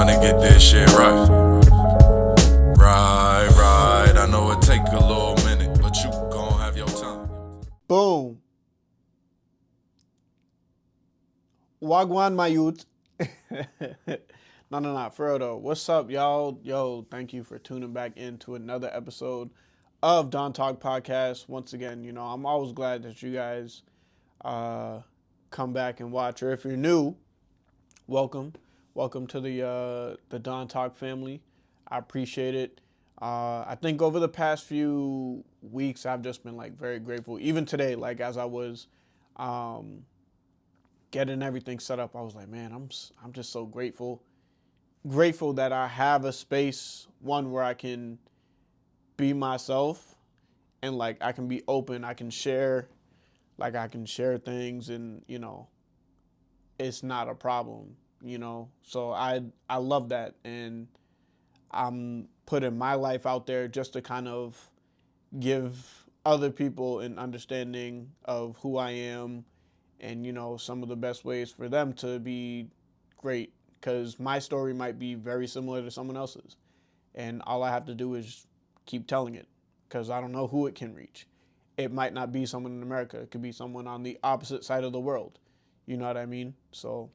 trying to get this shit right. Right. I know it take a little minute, but you gon' have your time. Boom. Wagwan, my youth. No. For real though. What's up, y'all? Yo, thank you for tuning back into another episode of Don Talk Podcast. Once again, I'm always glad that you guys come back and watch. Or if you're new, welcome. Welcome to the Don Talk family. I appreciate it. I think over the past few weeks, I've just been very grateful. Even today, as I was getting everything set up, I was like, man, I'm just so grateful. Grateful that I have a space, one where I can be myself and I can be open. I can share, things, and it's not a problem. So I love that, and I'm putting my life out there just to kind of give other people an understanding of who I am and, some of the best ways for them to be great, because my story might be very similar to someone else's. And all I have to do is keep telling it, because I don't know who it can reach. It might not be someone in America. It could be someone on the opposite side of the world. You know what I mean? So,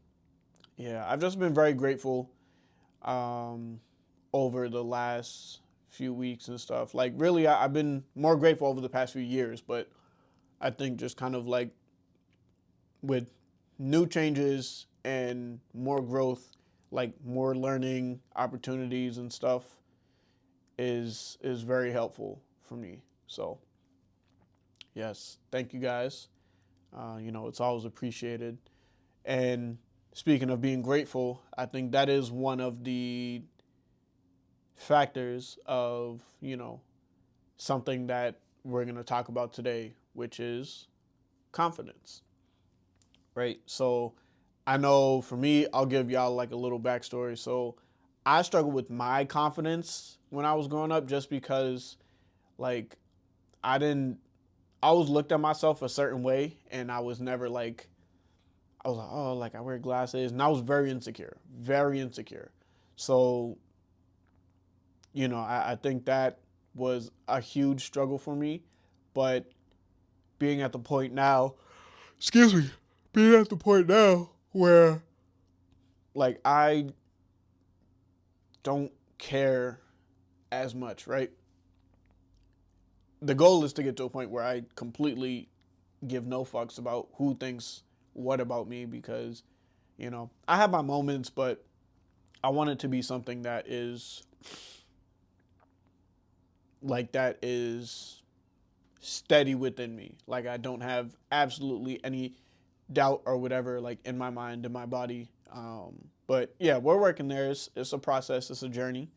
yeah, I've just been very grateful over the last few weeks and stuff. Really, I've been more grateful over the past few years, but I think just kind of with new changes and more growth, more learning opportunities and stuff is very helpful for me. So, yes, thank you guys. It's always appreciated. And speaking of being grateful, I think that is one of the factors of, something that we're going to talk about today, which is confidence, right? So I know for me, I'll give y'all a little backstory. So I struggled with my confidence when I was growing up, just because I didn't, I always looked at myself a certain way, and I was never I was I wear glasses, and I was very insecure, very insecure. So, I think that was a huge struggle for me, but being at the point now, being at the point now where I don't care as much, right? The goal is to get to a point where I completely give no fucks about who thinks what about me, because, I have my moments, but I want it to be something that is that is steady within me. I don't have absolutely any doubt or whatever in my mind, in my body. But yeah, we're working there. It's a process. It's a journey.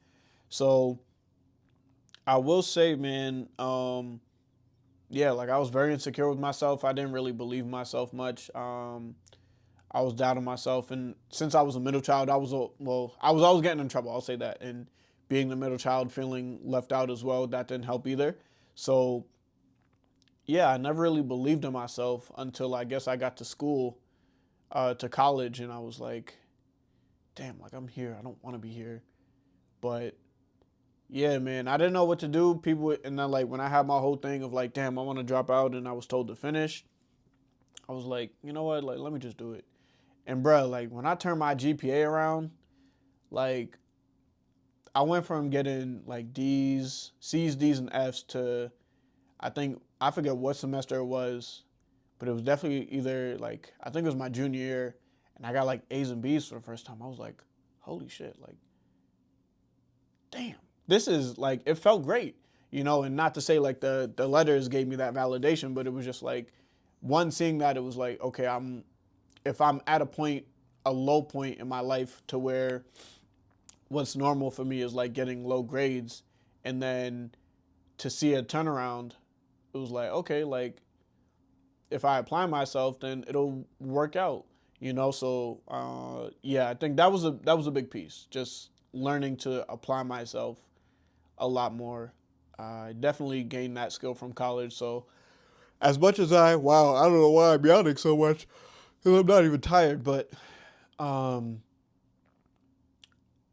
So I will say, man, yeah, I was very insecure with myself. I didn't really believe myself much. I was doubting myself, and since I was a middle child, I was always getting in trouble. I'll say that, and being the middle child, feeling left out as well, that didn't help either. So yeah, I never really believed in myself until I guess I got to school, to college, and I was like, damn, I'm here. I don't want to be here. But yeah, man, I didn't know what to do. People, and then when I had my whole thing of damn, I want to drop out, and I was told to finish, I was like, you know what, let me just do it. And bro, when I turned my GPA around, like I went from getting D's, C's, D's, and F's to, I forget what semester it was, but it was definitely either I think it was my junior year, and I got A's and B's for the first time. I was like, holy shit, damn, this is it felt great, and not to say the letters gave me that validation, but it was just one, seeing that, it was okay, if I'm at a low point in my life to where what's normal for me is getting low grades, and then to see a turnaround, it was okay, if I apply myself, then it'll work out, So yeah, I think that was a big piece, just learning to apply myself a lot more. I definitely gained that skill from college. So as much as I don't know why I'm yawning so much, because I'm not even tired, but um,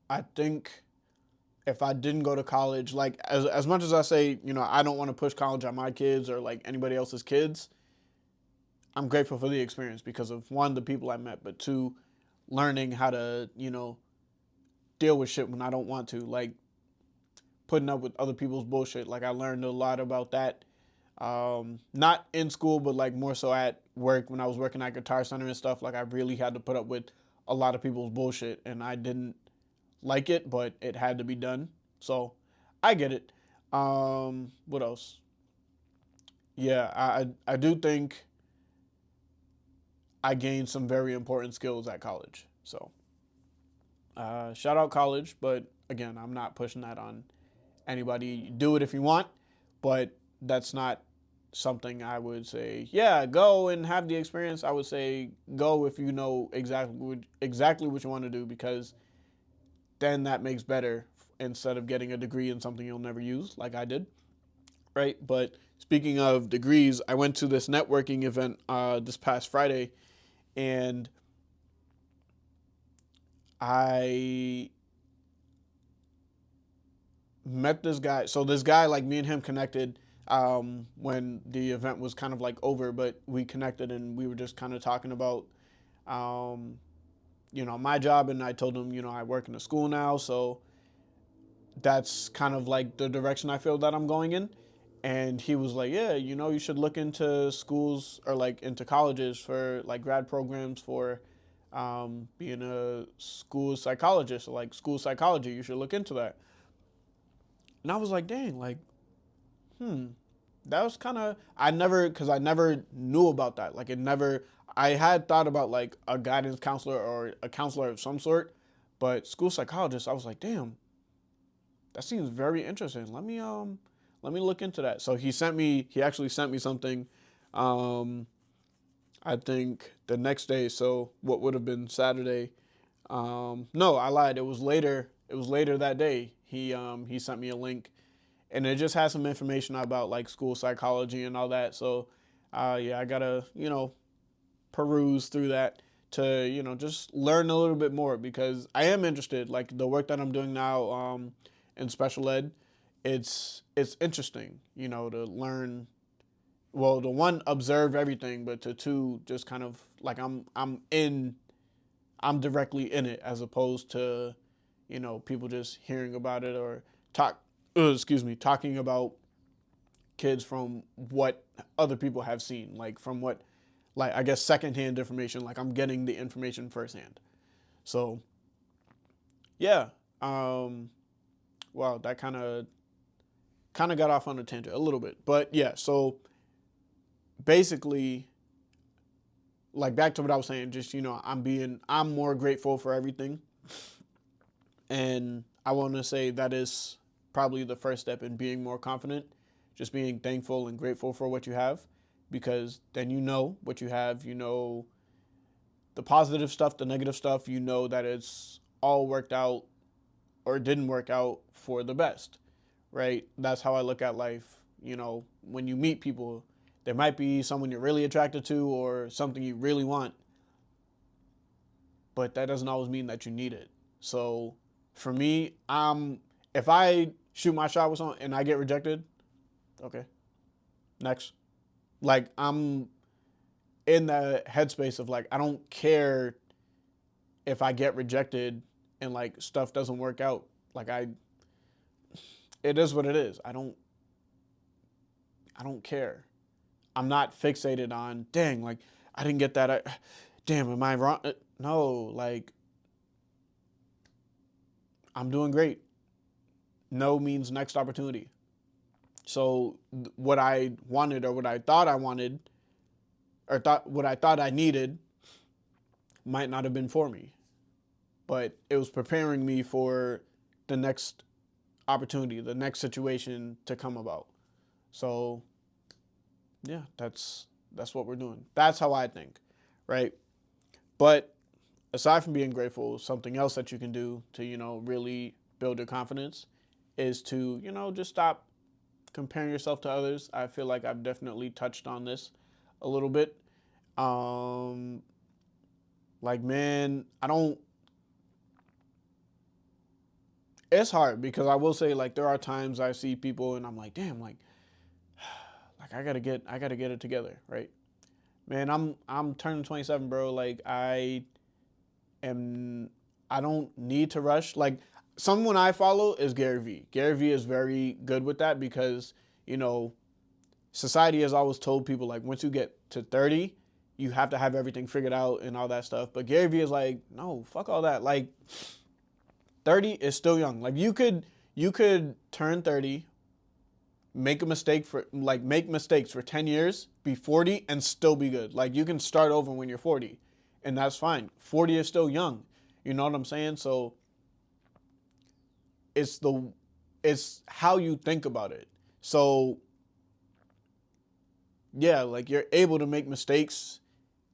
I think if I didn't go to college, like as much as I say, I don't want to push college on my kids or like anybody else's kids, I'm grateful for the experience because of one, the people I met, but two, learning how to, deal with shit when I don't want to, like putting up with other people's bullshit. Like I learned a lot about that. Not in school, but like more so at work when I was working at Guitar Center and stuff. Like I really had to put up with a lot of people's bullshit, and I didn't like it, but it had to be done. So I get it. What else? Yeah, I do think I gained some very important skills at college. So shout out college, but again, I'm not pushing that on anybody. Do it if you want, but that's not something I would say, yeah, go and have the experience. I would say go if you know exactly what you want to do, because then that makes better instead of getting a degree in something you'll never use like I did, right? But speaking of degrees, I went to this networking event this past Friday, and I met this guy. So this guy, like me and him connected when the event was kind of like over, but we connected and we were just kind of talking about, um, my job. And I told him, I work in a school now. So that's kind of like the direction I feel that I'm going in. And he was like, yeah, you should look into schools or like into colleges for like grad programs for being a school psychologist or like school psychology. You should look into that. And I was like, dang, like, that was kind of, because I never knew about that. Like, I had thought about like a guidance counselor or a counselor of some sort, but school psychologist, I was like, damn, that seems very interesting. Let me look into that. So he actually sent me something, um, I think the next day. So what would have been Saturday. No, I lied. It was later that day. He sent me a link, and it just has some information about like school psychology and all that. So, yeah, I gotta peruse through that to just learn a little bit more, because I am interested. Like the work that I'm doing now in special ed, it's interesting. To learn. Well, to one, observe everything, but to two, just kind of like I'm directly in it, as opposed to people just hearing about it or talking about kids from what other people have seen, like from what, like I guess secondhand information. Like I'm getting the information firsthand. So yeah, well, that kind of got off on a tangent a little bit, but yeah. So basically, like back to what I was saying, just I'm more grateful for everything, and I want to say that is probably the first step in being more confident, just being thankful and grateful for what you have, because then you know what you have, the positive stuff, the negative stuff, that it's all worked out or didn't work out for the best, right? That's how I look at life. When you meet people, there might be someone you're really attracted to or something you really want, but that doesn't always mean that you need it. So for me, if I shoot my shot with someone and I get rejected, okay, next. Like I'm in the headspace of like I don't care if I get rejected and like stuff doesn't work out. Like it is what it is. I don't care. I'm not fixated on, dang, like I didn't get that. Damn, am I wrong? No, like I'm doing great. No means next opportunity. So what I wanted or what I thought I wanted or what I thought I needed might not have been for me, but it was preparing me for the next opportunity, the next situation to come about. So yeah, that's what we're doing. That's how I think, right? But aside from being grateful, something else that you can do to really build your confidence is to just stop comparing yourself to others. I feel like I've definitely touched on this a little bit. Um, like man, I don't. It's hard because I will say, like, there are times I see people and I'm like, damn, like I gotta get it together, right? Man, I'm turning 27, bro. Like, am I don't need to rush. Like, someone I follow is Gary Vee. Gary Vee is very good with that because, you know, society has always told people, like, once you get to 30, you have to have everything figured out and all that stuff. But Gary Vee is like, no, fuck all that. Like, 30 is still young. Like, you could turn 30, make mistakes for 10 years, be 40 and still be good. Like, you can start over when you're 40 and that's fine. 40 is still young. You know what I'm saying? So it's the it's how you think about it. So yeah, like, you're able to make mistakes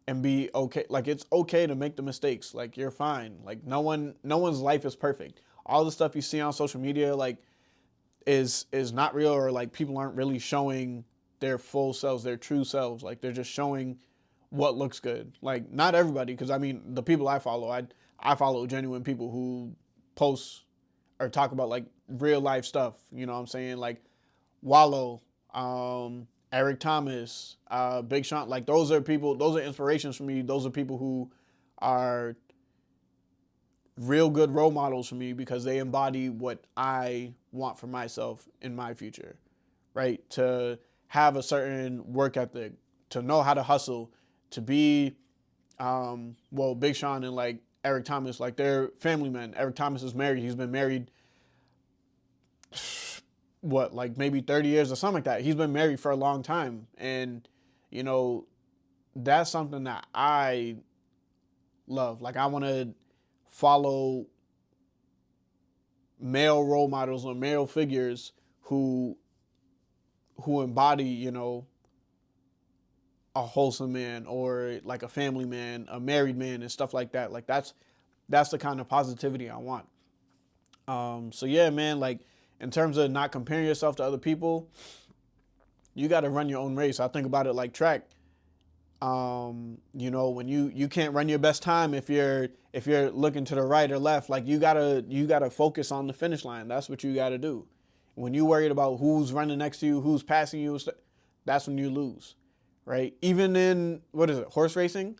and be okay. Like, it's okay to make the mistakes. Like, you're fine. Like, no one's life is perfect. All the stuff you see on social media, like, is not real, or like people aren't really showing their full selves, their true selves. Like, they're just showing what looks good. Like, not everybody, because I mean, the people I follow genuine people who post or talk about like real life stuff. You know what I'm saying? Like Wallow, Eric Thomas, Big Sean. Like, those are people. Those are inspirations for me. Those are people who are real good role models for me because they embody what I want for myself in my future, right? To have a certain work ethic, to know how to hustle, to be, Big Sean and like Eric Thomas, like, they're family men. Eric Thomas is married. He's been married, what, like maybe 30 years or something like that. He's been married for a long time. And, you know, that's something that I love. Like, I want to follow male role models or male figures who embody, you know, a wholesome man or like a family man, a married man, and stuff like that. Like, that's the kind of positivity I want. So yeah, man, like, in terms of not comparing yourself to other people, you got to run your own race. I think about it like track. You know, when you can't run your best time if you're looking to the right or left. Like, you gotta focus on the finish line. That's what you gotta do. When you worried about who's running next to you, who's passing you, that's when you lose, right? Even in, what is it, horse racing,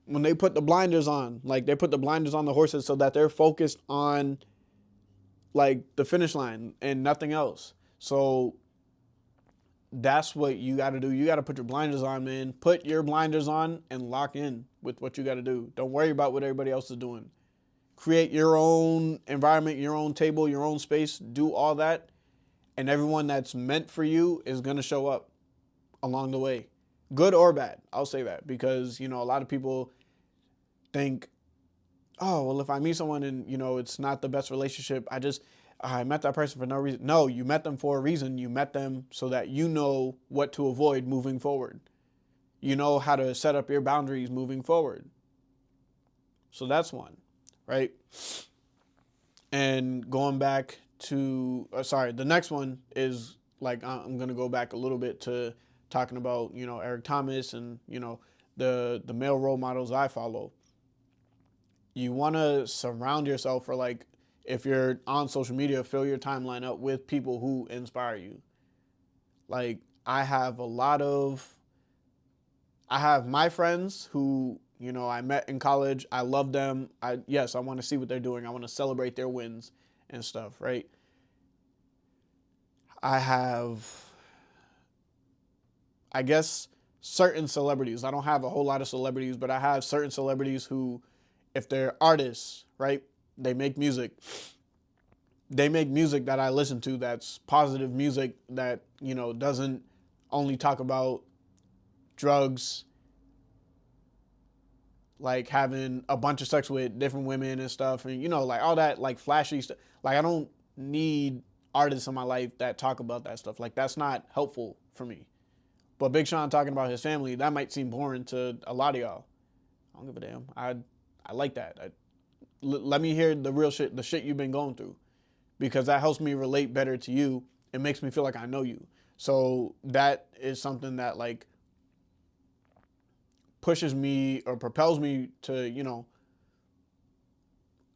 when they put the blinders on, like, they put the blinders on the horses so that they're focused on like the finish line and nothing else. So that's what you got to do. You got to put your blinders on, man. Put your blinders on and lock in with what you got to do. Don't worry about what everybody else is doing. Create your own environment, your own table, your own space. Do all that, and everyone that's meant for you is going to show up along the way. Good or bad. I'll say that because, you know, a lot of people think, oh, well, if I meet someone and, you know, it's not the best relationship, I met that person for no reason. No, you met them for a reason. You met them so that you know what to avoid moving forward. You know how to set up your boundaries moving forward. So that's one, right? And going back to, the next one is, like, I'm going to go back a little bit to talking about, you know, Eric Thomas and, you know, the male role models I follow. You want to surround yourself, or like, if you're on social media, fill your timeline up with people who inspire you. Like, I have my friends who, you know, I met in college. I love them. I want to see what they're doing. I want to celebrate their wins and stuff, right? I have, I guess, certain celebrities. I don't have a whole lot of celebrities, but I have certain celebrities who, if they're artists, right, they make music. They make music that I listen to, that's positive music that, you know, doesn't only talk about drugs, like having a bunch of sex with different women and stuff, and, you know, like all that, like, flashy stuff. Like, I don't need artists in my life that talk about that stuff. Like, that's not helpful for me. But Big Sean talking about his family, that might seem boring to a lot of y'all. I don't give a damn. I like that. Let me hear the real shit, the shit you've been going through, because that helps me relate better to you. It makes me feel like I know you. So that is something that, like, pushes me or propels me to, you know,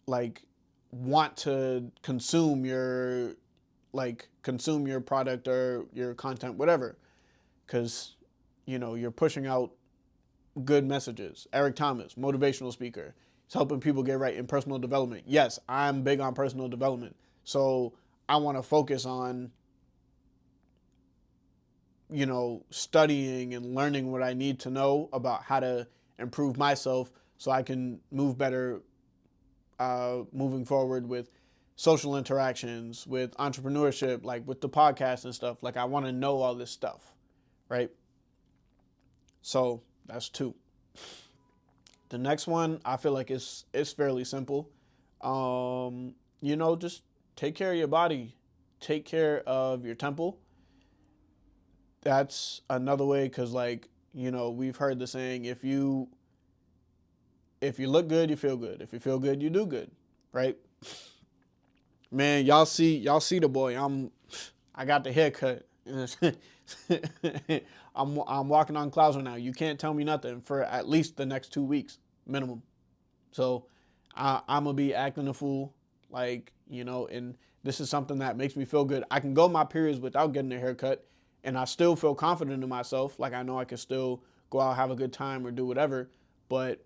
like, want to consume your product or your content, whatever, because you're pushing out good messages. Eric Thomas, motivational speaker, he's helping people get right in personal development. Yes, I'm big on personal development, so I want to focus on studying and learning what I need to know about how to improve myself so I can move better moving forward with social interactions, with entrepreneurship, like with the podcast and stuff. Like I want to know all this stuff, right? So that's 2. The next one, I feel like it's fairly simple. Just take care of your body, take care of your temple. That's another way, because we've heard the saying, if you look good, you feel good. If you feel good, you do good, right? Man, y'all see the boy. I got the haircut. I'm walking on clouds right now. You can't tell me nothing for at least the next 2 weeks minimum. So I'm gonna be acting a fool, and this is something that makes me feel good. I can go my periods without getting a haircut, and I still feel confident in myself. Like I know I can still go out, have a good time, or do whatever. But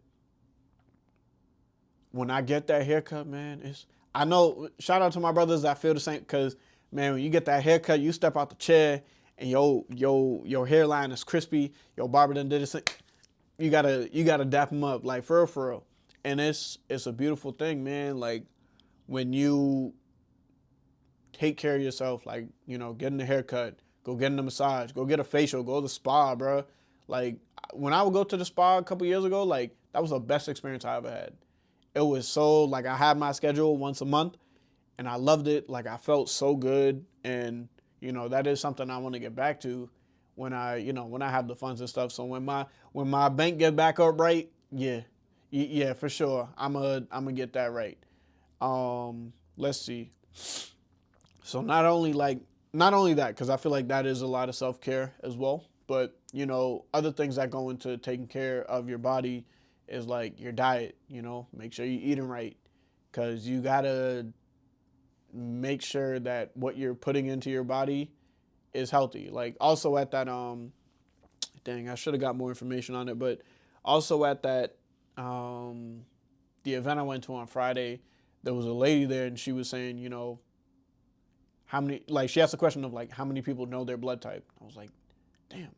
when I get that haircut, man, I know. Shout out to my brothers that feel the same, because man, when you get that haircut, you step out the chair and your hairline is crispy. Your barber done did this. You gotta dap him up, like for real. And it's a beautiful thing, man. Like when you take care of yourself, like getting a haircut, go getting a massage, go get a facial, go to the spa, bro. Like when I would go to the spa a couple years ago, like that was the best experience I ever had. It was so, like, I had my schedule once a month and I loved it. Like I felt so good, and that is something I want to get back to when I have the funds and stuff. So when my bank get back up right, yeah, for sure, I'm gonna get that right. Let's see. So not only that, because I feel like that is a lot of self-care as well, but other things that go into taking care of your body is like your diet. Make sure you're eating right, because you gotta make sure that what you're putting into your body is healthy. Like also at that dang, I should have got more information on it, but also at that the event I went to on Friday, there was a lady there and she was saying, how many, like she asked the question of like how many people know their blood type. I was like, damn,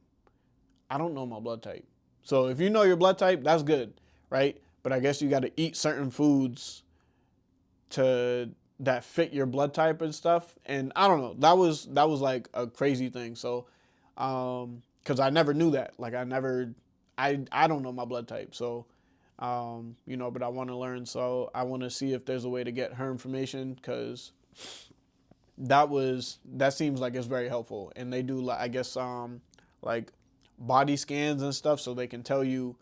I don't know my blood type. So if you know your blood type, that's good, right? But I guess you got to eat certain foods that fit your blood type and stuff. And I don't know, that was like a crazy thing. So, cause I never knew that. Like I don't know my blood type. So, but I want to learn. So I want to see if there's a way to get her information, cause that seems like it's very helpful. And they do, I guess, like body scans and stuff, so they can tell you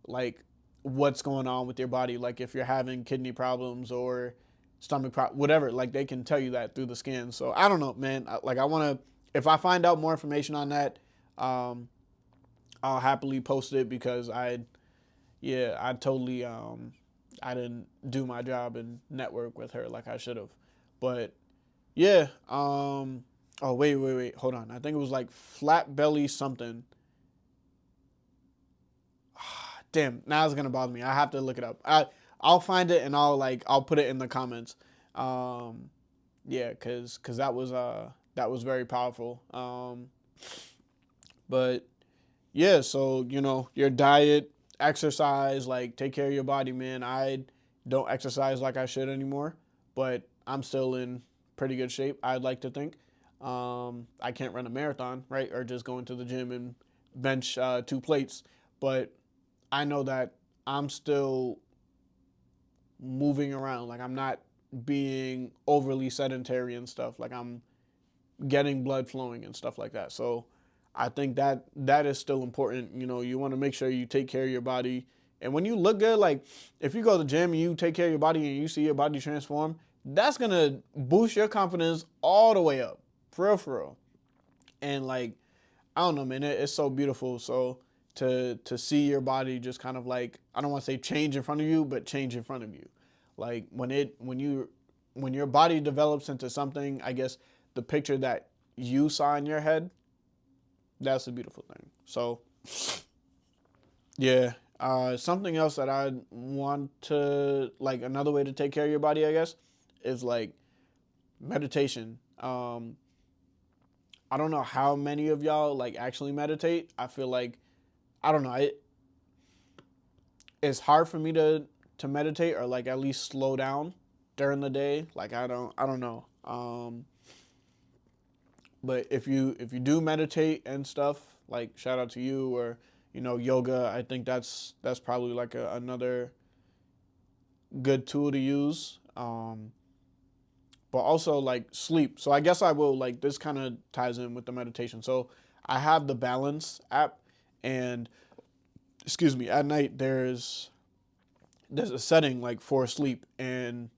like what's going on with your body. Like if you're having kidney problems or stomach whatever, like they can tell you that through the scan. So I don't know, man. I want to, if I find out more information on that, I'll happily post it, because I totally, I didn't do my job and network with her like I should have. But yeah, oh wait, hold on. I think it was like flat belly something. Damn, now it's gonna bother me. I have to look it up. I'll find it and I'll put it in the comments. Yeah, cause that was very powerful. But yeah, so your diet, exercise, like take care of your body, man. I don't exercise like I should anymore, but I'm still in pretty good shape, I'd like to think. I can't run a marathon, right? Or just go into the gym and bench 2 plates, but I know that I'm still moving around. Like I'm not being overly sedentary and stuff. Like I'm getting blood flowing and stuff like that. So I think that is still important. You want to make sure you take care of your body. And when you look good, like if you go to the gym and you take care of your body and you see your body transform, that's going to boost your confidence all the way up. For real. And like, I don't know, man, it's so beautiful. So to see your body just kind of like, I don't want to say change in front of you, but change in front of you. Like when you when your body develops into something, I guess the picture that you saw in your head, that's a beautiful thing. So, yeah. Something else that I want to, like, another way to take care of your body, I guess, is like meditation. I don't know how many of y'all like actually meditate. I feel like, I don't know, it's hard for me to meditate or like at least slow down during the day. Like I don't know. But if you do meditate and stuff, like shout out to you, or yoga. I think that's probably like another good tool to use. But also like sleep. So I guess I will, like, this kind of ties in with the meditation. So I have the Balance app, and excuse me, at night there's a setting like for sleep, and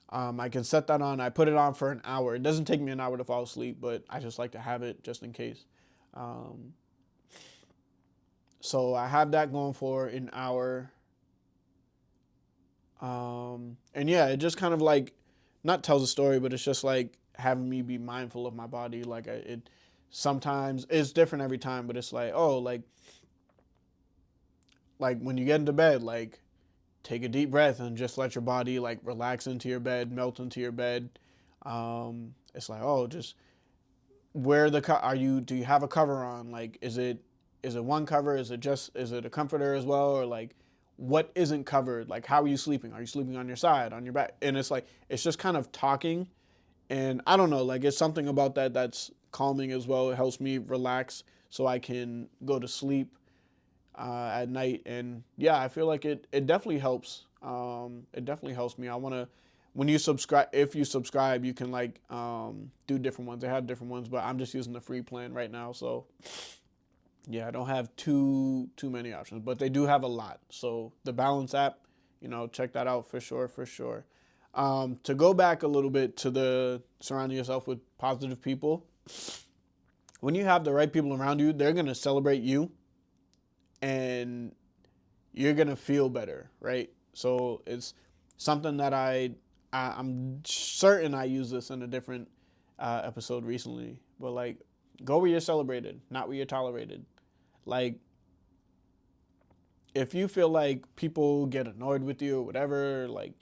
I can set that on. I put it on for an hour. It doesn't take me an hour to fall asleep, but I just like to have it just in case. So I have that going for an hour. And yeah, it just kind of like, not tells a story, but it's just like having me be mindful of my body. Like it sometimes it's different every time, but it's like, oh, like when you get into bed, like take a deep breath and just let your body like relax into your bed, melt into your bed. It's like, oh, just wear do you have a cover on? Like, is it one cover? Is it a comforter as well? Or like, what isn't covered? Like, how are you sleeping? Are you sleeping on your side, on your back? And it's like, it's just kind of talking. And I don't know, like, it's something about that that's calming as well. It helps me relax so I can go to sleep at night. And yeah, I feel like it definitely helps. It definitely helps me. I want to, when you subscribe, if you subscribe, you can like do different ones. They have different ones, but I'm just using the free plan right now. So yeah, I don't have too many options, but they do have a lot. So the Balance app, check that out for sure, for sure. To go back a little bit to the surrounding yourself with positive people, when you have the right people around you, they're going to celebrate you and you're going to feel better, right? So it's something that I'm certain I used this in a different episode recently, but like, go where you're celebrated, not where you're tolerated. Like, if you feel like people get annoyed with you or whatever, like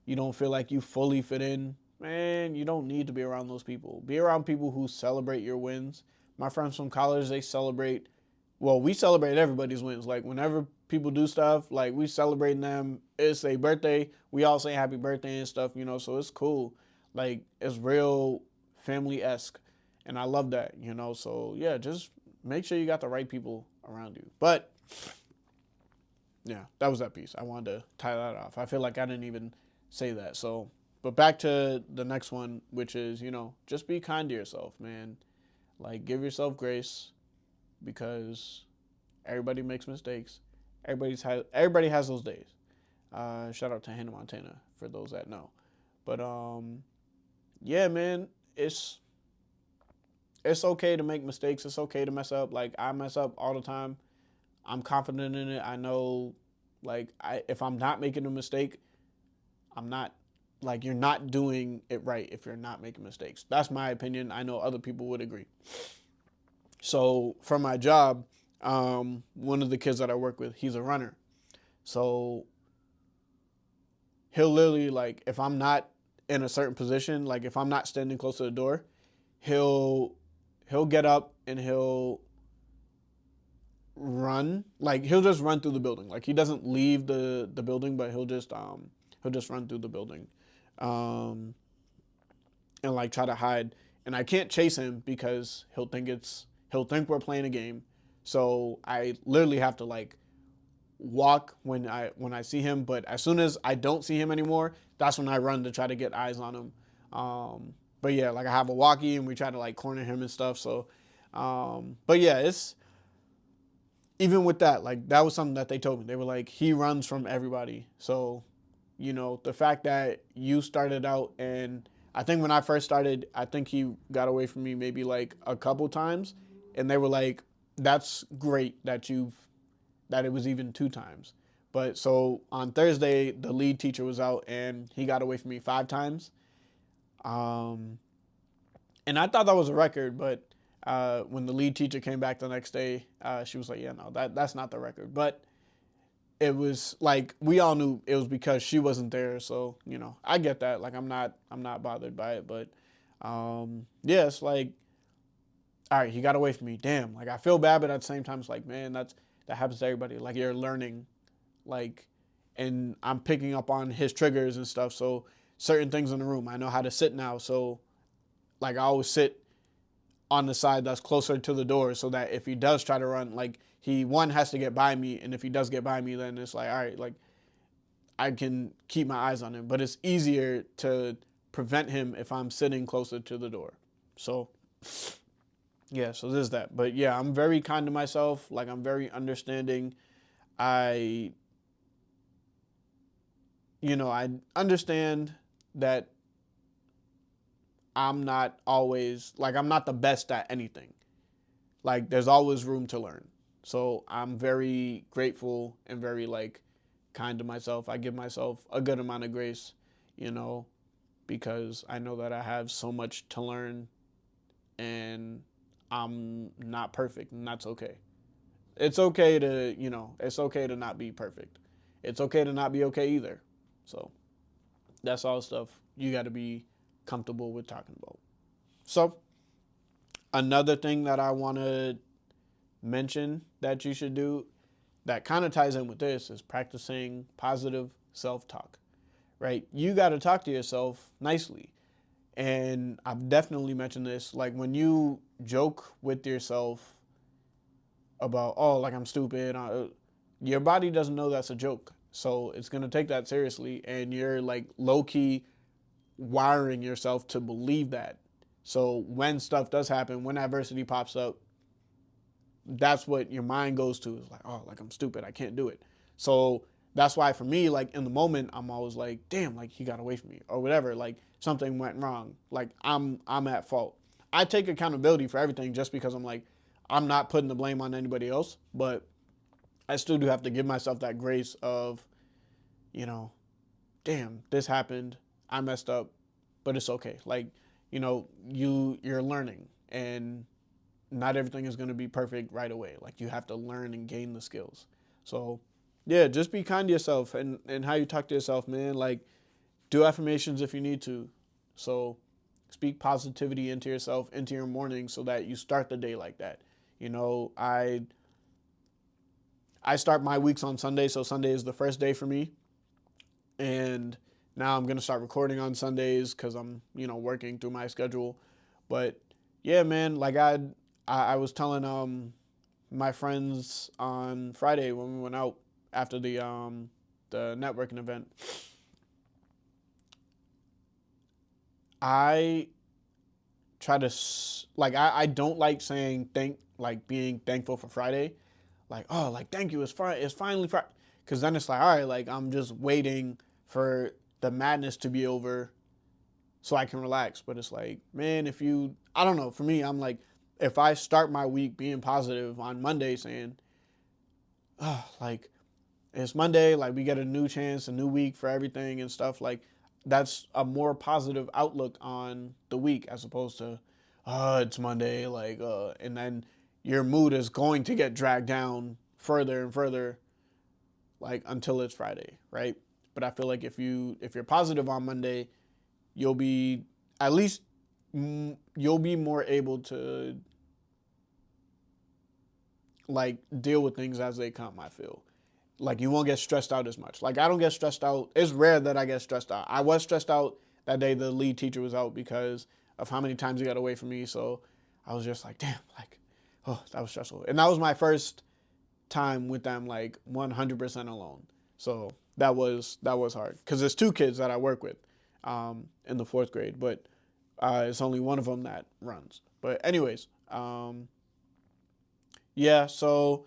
you don't feel like you fully fit in, man, you don't need to be around those people. Be around people who celebrate your wins. My friends from college, we celebrate everybody's wins. Like, whenever people do stuff, like, we celebrate them. It's their birthday. We all say happy birthday and stuff, so it's cool. Like, it's real family-esque. And I love that, So, yeah, just make sure you got the right people around you. But, yeah, that was that piece. I wanted to tie that off. I feel like I didn't even say that. So, but back to the next one, which is, just be kind to yourself, man. Like, give yourself grace, because everybody makes mistakes. Everybody has those days. Shout out to Hannah Montana for those that know. But yeah, man, it's okay to make mistakes. It's okay to mess up. Like, I mess up all the time. I'm confident in it. I know, like, if I'm not making a mistake, I'm not, like, you're not doing it right if you're not making mistakes. That's my opinion. I know other people would agree. So for my job, one of the kids that I work with, he's a runner. So he'll literally, like, if I'm not in a certain position, like if I'm not standing close to the door, he'll get up and he'll run. Like, he'll just run through the building. Like, he doesn't leave the building, but he'll just run through the building, and like try to hide. And I can't chase him because he'll think we're playing a game. So I literally have to like walk when I see him. But as soon as I don't see him anymore, that's when I run to try to get eyes on him. But yeah, like, I have a walkie and we try to like corner him and stuff. So, but yeah, it's, even with that, like, that was something that they told me. They were like, he runs from everybody. So, the fact that you started out, and I think when I first started, I think he got away from me maybe like a couple times, and they were like, that's great that it was even 2 times. But so on Thursday, the lead teacher was out and he got away from me 5 times. And I thought that was a record, but when the lead teacher came back the next day, she was like, "Yeah, no, that's not the record." But it was like we all knew it was because she wasn't there. So I get that. Like I'm not bothered by it. But yeah, it's like, all right, he got away from me. Damn. Like I feel bad, but at the same time, it's like, man, that happens to everybody. Like you're learning, like, and I'm picking up on his triggers and stuff. So certain things in the room, I know how to sit now. So like I always sit on the side that's closer to the door so that if he does try to run, like he has to get by me, and if he does get by me, then it's like, all right, like I can keep my eyes on him. But it's easier to prevent him if I'm sitting closer to the door. So yeah, so there's that. But yeah, I'm very kind to myself. Like I'm very understanding. I I understand that I'm not always like I'm not the best at anything. Like there's always room to learn. So I'm very grateful and very like kind to myself. I give myself a good amount of grace, you know, because I know that I have so much to learn and I'm not perfect, and that's okay. It's okay to, it's okay to not be perfect. It's okay to not be okay either. So that's all stuff you got to be comfortable with talking about. So another thing that I want to mention that you should do that kind of ties in with this is practicing positive self-talk, right? You got to talk to yourself nicely. And I've definitely mentioned this, like when you joke with yourself about, oh, like I'm stupid, your body doesn't know that's a joke. So it's going to take that seriously. And you're like low key wiring yourself to believe that. So when stuff does happen, when adversity pops up, that's what your mind goes to. It's like, oh, like I'm stupid, I can't do it. So that's why for me, like in the moment, I'm always like, damn, like he got away from me or whatever. Like something went wrong. Like I'm at fault. I take accountability for everything just because I'm like, I'm not putting the blame on anybody else, but I still do have to give myself that grace of, you know, damn, this happened. I messed up, but it's okay. Like, you're learning, and not everything is going to be perfect right away. Like you have to learn and gain the skills. So yeah, just be kind to yourself and how you talk to yourself, man. Like do affirmations if you need to. So speak positivity into yourself, into your morning so that you start the day like that. I start my weeks on Sunday, so Sunday is the first day for me. And now I'm going to start recording on Sundays cuz I'm, working through my schedule. But yeah, man, like I was telling my friends on Friday when we went out after the networking event. I try to like I don't like saying being thankful for Friday, like oh like thank you, it's finally Friday, because then it's like all right, like I'm just waiting for the madness to be over so I can relax. But it's like, man, I don't know, for me, I'm like, if I start my week being positive on Monday saying, oh, like it's Monday, like we get a new chance, a new week for everything and stuff, like that's a more positive outlook on the week as opposed to, it's Monday, like, and then your mood is going to get dragged down further and further, like until it's Friday, right? But I feel like if you're positive on Monday, you'll be at least you'll be more able to like deal with things as they come. I feel like you won't get stressed out as much. Like I don't get stressed out. It's rare that I get stressed out. I was stressed out that day the lead teacher was out because of how many times he got away from me. So I was just like, damn, like, oh, that was stressful. And that was my first time with them like 100% alone. So that was hard because there's two kids that I work with in the fourth grade, but it's only one of them that runs. But anyways, yeah. So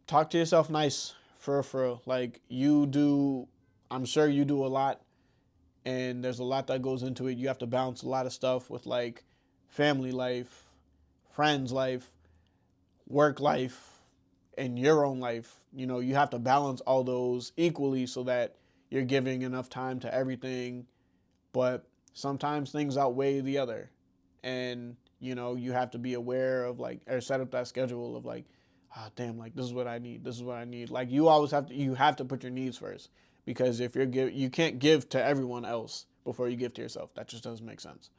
talk to yourself nice for real. Like you do, I'm sure you do a lot, and there's a lot that goes into it. You have to balance a lot of stuff with like family life, friends life, work life, and your own life. You have to balance all those equally so that you're giving enough time to everything, but sometimes things outweigh the other. And, you know, you have to be aware of like, or set up that schedule of like, ah, damn, like this is what I need. This is what I need. Like you have to put your needs first, because if you can't give to everyone else before you give to yourself. That just doesn't make sense.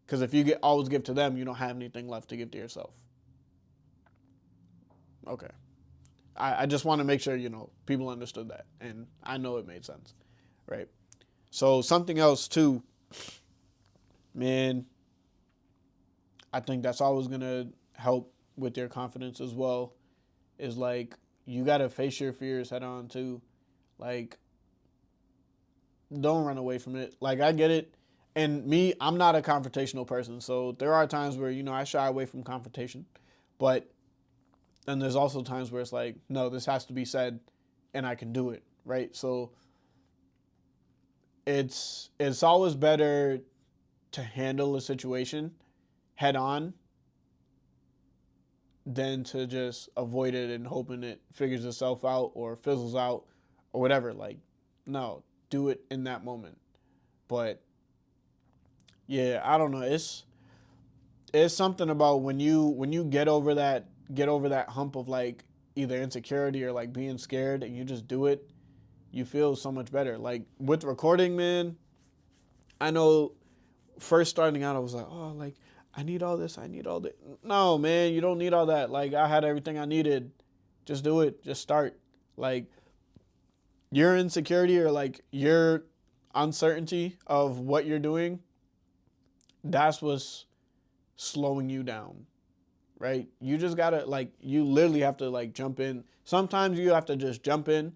Because if you always give to them, you don't have anything left to give to yourself. Okay. I just want to make sure, you know, people understood that. And I know it made sense. Right. So something else too, man, I think that's always going to help with your confidence as well, is like, you got to face your fears head on too. Like, don't run away from it. Like, I get it. And me, I'm not a confrontational person. So there are times where, you know, I shy away from confrontation. But then there's also times where it's like, no, this has to be said and I can do it. Right. So it's always better to handle a situation head on than to just avoid it and hoping it figures itself out or fizzles out or whatever. Like, no, do it in that moment. But yeah, I don't know. It's something about when you get over that hump of like either insecurity or like being scared, and you just do it, you feel so much better. Like with recording, man, I know first starting out I was like, oh, like I need all this, I need all that. No, man, you don't need all that. Like I had everything I needed. Just do it. Just start. Like your insecurity or like your uncertainty of what you're doing, that's what's slowing you down, right? You just gotta like, you literally have to like jump in. Sometimes you have to just jump in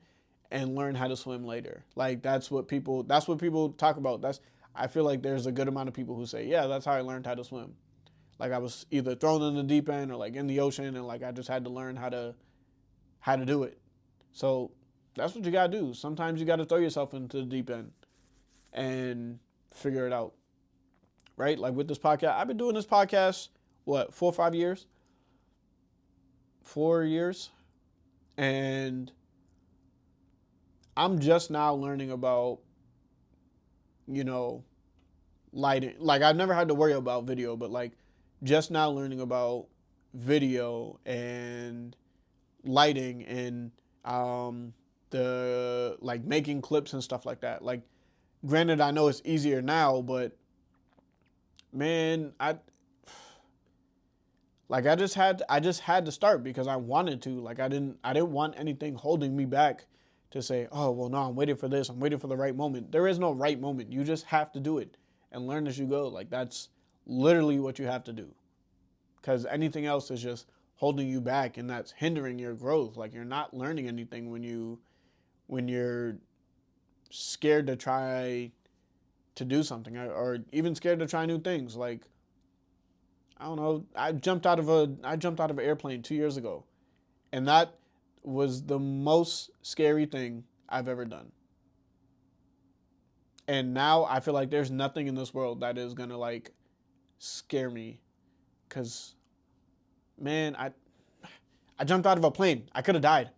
and learn how to swim later. Like that's what people talk about. I feel like there's a good amount of people who say, yeah, that's how I learned how to swim. Like I was either thrown in the deep end or like in the ocean, and like I just had to learn how to do it. So that's what you gotta do. Sometimes you gotta throw yourself into the deep end and figure it out. Right? Like with this podcast, I've been doing this podcast, what, 4 or 5 years? 4 years. And I'm just now learning about, you know, lighting. Like I've never had to worry about video, but like just now learning about video and lighting and the like making clips and stuff like that. Like granted, I know it's easier now, but man, I just had to start because I wanted to. Like I didn't want anything holding me back to say, oh well, no, I'm waiting for this. I'm waiting for the right moment. There is no right moment. You just have to do it and learn as you go. Like that's literally what you have to do. Because anything else is just holding you back, and that's hindering your growth. Like you're not learning anything when you're scared to try to do something, or even scared to try new things. Like I don't know, I jumped out of an airplane 2 years ago, and that was the most scary thing I've ever done. And now I feel like there's nothing in this world that is gonna like scare me, cause man, I jumped out of a plane. I could have died,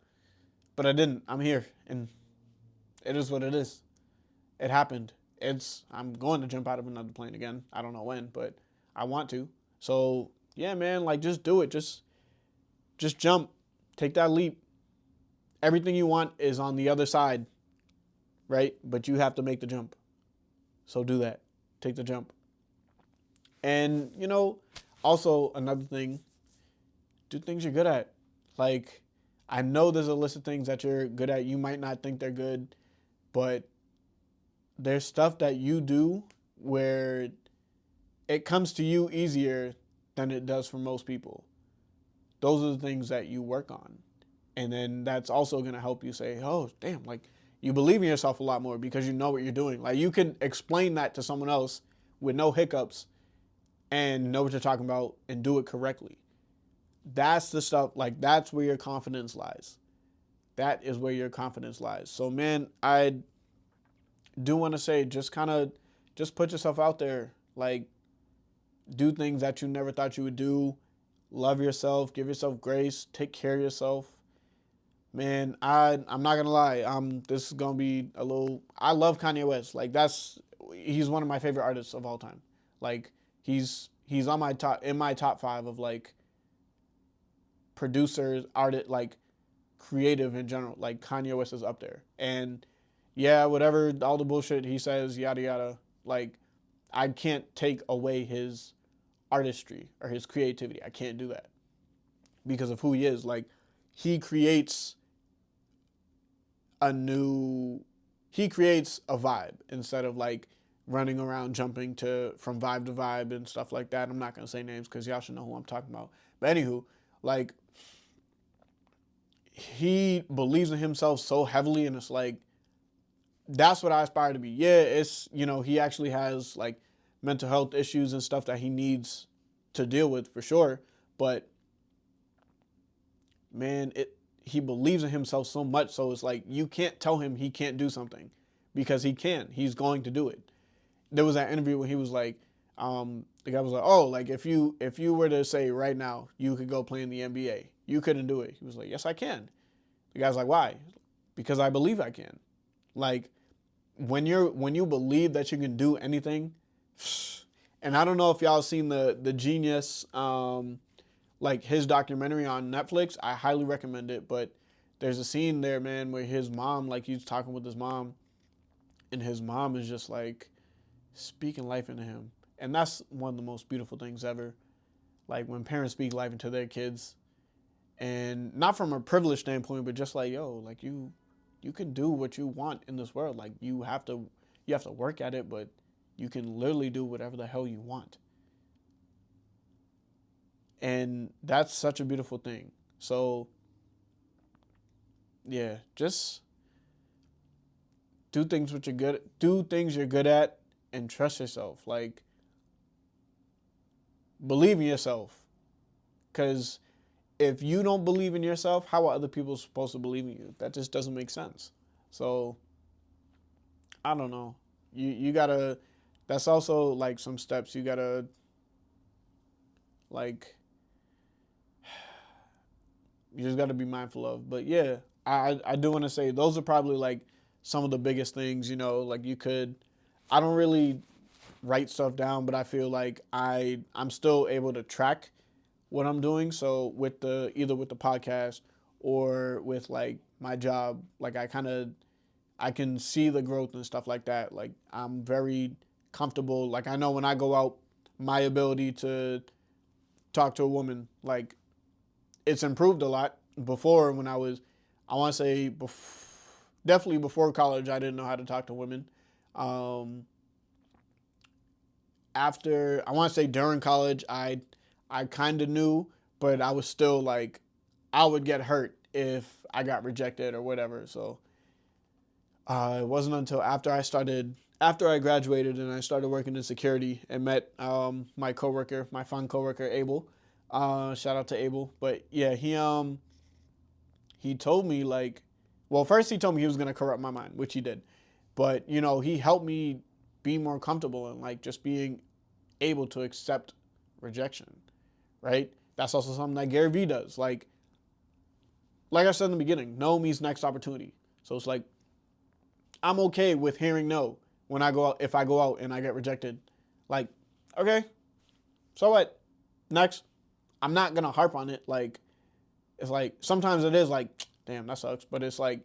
but I didn't. I'm here, and it is what it is. It happened. I'm going to jump out of another plane again. I don't know when, but I want to. So yeah, man, like just do it. Just jump. Take that leap. Everything you want is on the other side, right? But you have to make the jump. So do that. Take the jump. And, you know, also another thing, do things you're good at. Like, I know there's a list of things that you're good at. You might not think they're good, but there's stuff that you do where it comes to you easier than it does for most people. Those are the things that you work on. And then that's also going to help you say, oh, damn, like you believe in yourself a lot more because you know what you're doing. Like you can explain that to someone else with no hiccups and know what you're talking about and do it correctly. That's the stuff, like that's where your confidence lies. That is where your confidence lies. So man, I do want to say, just put yourself out there. Like do things that you never thought you would do. Love yourself, give yourself grace, take care of yourself. Man, I'm not gonna lie. This is gonna be a little. I love Kanye West. Like he's one of my favorite artists of all time. Like he's on my top 5 of like producers, artists, like creative in general. Like Kanye West is up there. And yeah, whatever, all the bullshit he says, yada yada. Like I can't take away his artistry or his creativity. I can't do that because of who he is. Like he creates a vibe instead of like running around jumping from vibe to vibe and stuff like that. I'm not gonna say names because y'all should know who I'm talking about. But anywho, like he believes in himself so heavily, and it's like that's what I aspire to be. Yeah, it's, he actually has like mental health issues and stuff that he needs to deal with for sure. But man, he believes in himself so much, so it's like you can't tell him he can't do something because he can. He's going to do it. There was that interview where he was like, the guy was like, oh, like if you were to say right now you could go play in the NBA, you couldn't do it. He was like, yes, I can. The guy's like, why? Because I believe I can. Like when you believe that you can do anything, and I don't know if y'all seen the Genius, like his documentary on Netflix. I highly recommend it. But there's a scene there, man, where his mom, like he's talking with his mom, and his mom is just like speaking life into him. And that's one of the most beautiful things ever. Like when parents speak life into their kids, and not from a privileged standpoint, but just like, yo, like you can do what you want in this world. Like you have to work at it, but you can literally do whatever the hell you want. And that's such a beautiful thing. So yeah, just do things you're good at, and trust yourself. Like believe in yourself. Because if you don't believe in yourself, how are other people supposed to believe in you? That just doesn't make sense. So I don't know. You gotta, that's also like some steps you gotta like, you just gotta be mindful of. But yeah, I do want to say those are probably like some of the biggest things, like I don't really write stuff down, but I feel like I'm still able to track what I'm doing. So either with the podcast or with like my job, like I can see the growth and stuff like that. Like I'm very comfortable. Like I know when I go out, my ability to talk to a woman, like it's improved a lot. Before, when I want to say definitely before college, I didn't know how to talk to women. After, I want to say during college, I kind of knew, but I was still like, I would get hurt if I got rejected or whatever. So it wasn't until after I graduated and I started working in security and met my fun coworker, Abel. Shout out to Abel. But yeah, he told me like, well, first he told me he was going to corrupt my mind, which he did. But, he helped me be more comfortable and like just being able to accept rejection, right? That's also something that Gary Vee does. Like I said in the beginning, no means next opportunity. So it's like, I'm okay with hearing no when I go out. If I go out and I get rejected, like, okay, so what? Next. I'm not going to harp on it. Like, it's like, sometimes it is like, damn, that sucks. But it's like,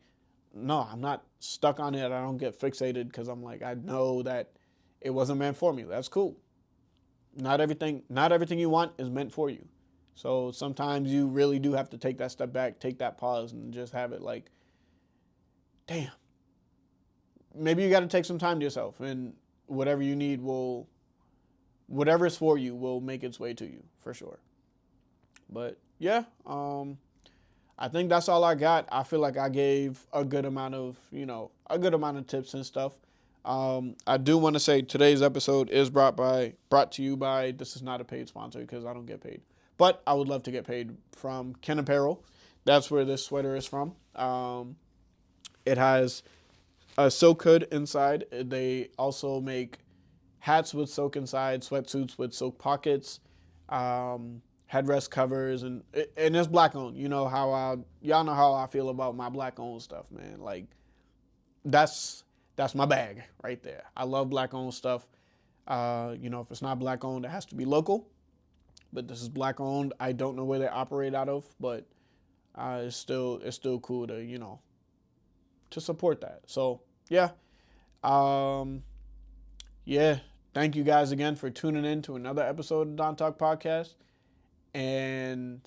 no, I'm not stuck on it. I don't get fixated because I'm like, I know that it wasn't meant for me. That's cool. Not everything you want is meant for you. So sometimes you really do have to take that step back, take that pause, and just have it like, damn. Maybe you got to take some time to yourself, and whatever you need whatever is for you will make its way to you for sure. But yeah, I think that's all I got. I feel like I gave a good amount of tips and stuff. I do want to say today's episode is brought to you by, this is not a paid sponsor because I don't get paid, but I would love to get paid, from Ken Apparel. That's where this sweater is from. It has a silk hood inside. They also make hats with silk inside, sweatsuits with silk pockets, headrest covers, and it's black owned. Y'all know how I feel about my black owned stuff, man. Like that's that's my bag right there. I love black-owned stuff. If it's not black-owned, it has to be local. But this is black-owned. I don't know where they operate out of, but it's still cool to to support that. So yeah, Thank you guys again for tuning in to another episode of Don Talk Podcast. And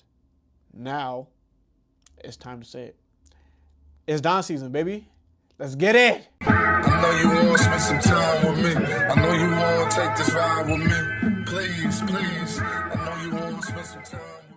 now it's time to say it. It's Don season, baby. Let's get it. I know you want to spend some time with me. I know you want to take this ride with me. Please, please. I know you want to spend some time with me.